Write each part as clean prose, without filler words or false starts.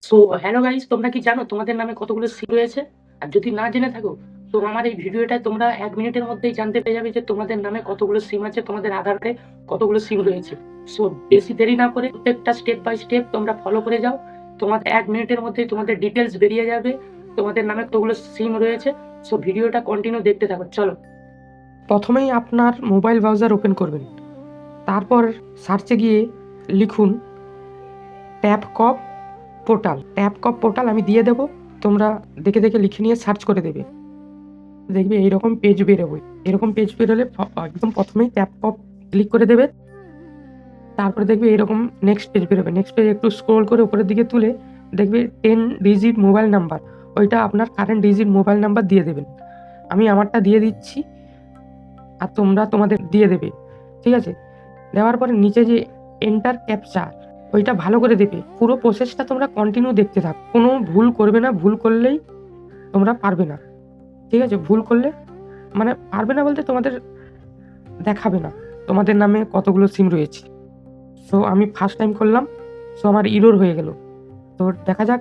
So hello guys, তোমরা কি জানো তোমাদের নামে কতগুলো সিম রয়েছে? আর যদি না জেনে থাকো তো আমার এই ভিডিওটা তোমরা 1 মিনিটের মধ্যেই জানতে পেরে যাবে যে তোমাদের নামে কতগুলো সিম আছে, তোমাদের আধার কার্ডে কতগুলো সিম রয়েছে। সো বেশি দেরি না করে প্রত্যেকটা স্টেপ বাই স্টেপ তোমরা ফলো করে যাও। তোমাদের 1 মিনিটের মধ্যেই তোমাদের ডিটেলস বেরিয়ে যাবে, তোমাদের নামে কতগুলো সিম রয়েছে। সো ভিডিওটা কন্টিনিউ দেখতে থাকো, চলো। প্রথমেই আপনার মোবাইল ব্রাউজার ওপেন করবেন, তারপর সার্চে গিয়ে লিখুন ট্যাপকপ পোর্টাল। আমি দিয়ে দেবো, তোমরা দেখে দেখে লিখে নিয়ে সার্চ করে দেবে। দেখবে এইরকম পেজ বেরোবে। এরকম পেজ বেরোলে একদম প্রথমেই ট্যাপকপ ক্লিক করে দেবে, তারপরে দেখবে এরকম নেক্সট পেজ বেরোবে। নেক্সট পেজ একটু স্ক্রোল করে উপরের দিকে তুলে দেখবে 10 ডিজিট মোবাইল নাম্বার, ওইটা আপনার কারেন্ট ডিজিট মোবাইল নাম্বার দিয়ে দেবেন। আমি আমারটা দিয়ে দিচ্ছি আর তোমরা তোমাদের দিয়ে দেবে, ঠিক আছে? দেওয়ার পরে নিচে যে এন্টার ক্যাপচা, ওইটা ভালো করে দেবে। পুরো প্রসেসটা তোমরা কন্টিনিউ দেখতে থাকো, কোনো ভুল করবে না। ভুল করলেই তোমরা পারবে না, ঠিক আছে? ভুল করলে মানে পারবে না বলতে তোমাদের দেখাবে না তোমাদের নামে কতগুলো সিম রয়েছে। সো আমি ফার্স্ট টাইম করলাম, সো আমার ইরোর হয়ে গেল। তো দেখা যাক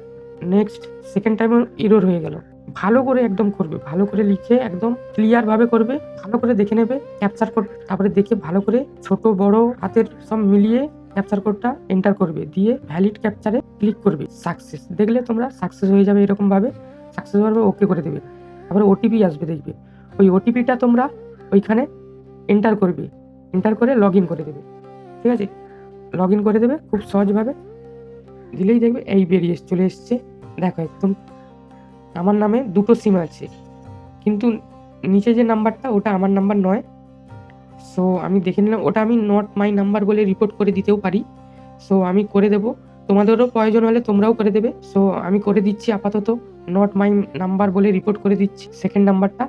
নেক্সট সেকেন্ড টাইমও ইরোর হয়ে গেল। ভালো করে একদম করবে, ভালো করে লিখে একদম ক্লিয়ারভাবে করবে, ভালো করে দেখে নেবে ক্যাপচার কোড, তারপরে দেখে ভালো করে ছোট বড় হাতের সব মিলিয়ে ক্যাপচার কোডটা এন্টার করবে, দিয়ে ভ্যালিড ক্যাপচারে ক্লিক করবে। সাকসেস দেখলে তোমরা সাকসেস হয়ে যাবে, এরকমভাবে সাকসেস হবে, ওকে করে দেবে। তারপরে ওটিপি আসবে, দেখবে ওই ওটিপিটা তোমরা ওইখানে এন্টার করবে, এন্টার করে লগ ইন করে দেবে, ঠিক আছে? লগ ইন করে দেবে খুব সহজভাবে, দিলেই দেখবে এই বেরিয়ে চলে এসছে। দেখো একদম আমার নামে দুটো সিম আছে, কিন্তু নিচে যে নাম্বারটা ওটা আমার নাম্বার নয়। সো আমি দেখে নিলাম, ওটা আমি নট মাই নাম্বার বলে রিপোর্ট করে দিতেও পারি। সো আমি করে দেবো, তোমাদেরও প্রয়োজন হলে তোমরাও করে দেবে। সো আমি করে দিচ্ছি, আপাতত নট মাই নাম্বার বলে রিপোর্ট করে দিচ্ছি সেকেন্ড নাম্বারটা।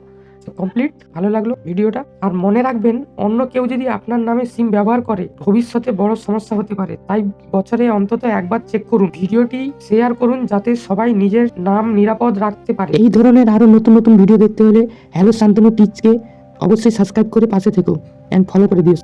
কমপ্লিট। ভালো লাগলো ভিডিওটা। আর মনে রাখবেন, অন্য কেউ যদি আপনার নামে সিম ব্যবহার করে ভবিষ্যতে বড় সমস্যা হতে পারে, তাই বছরে অন্তত একবার চেক করুন। ভিডিওটি শেয়ার করুন যাতে সবাই নিজের নাম নিরাপদ রাখতে পারে। এই ধরনের আরো নতুন নতুন ভিডিও দেখতে হলে হ্যালো শান্তনু টিচকে অবশ্যই সাবস্ক্রাইব করে পাশে থেকো এন্ড ফলো করে দিও।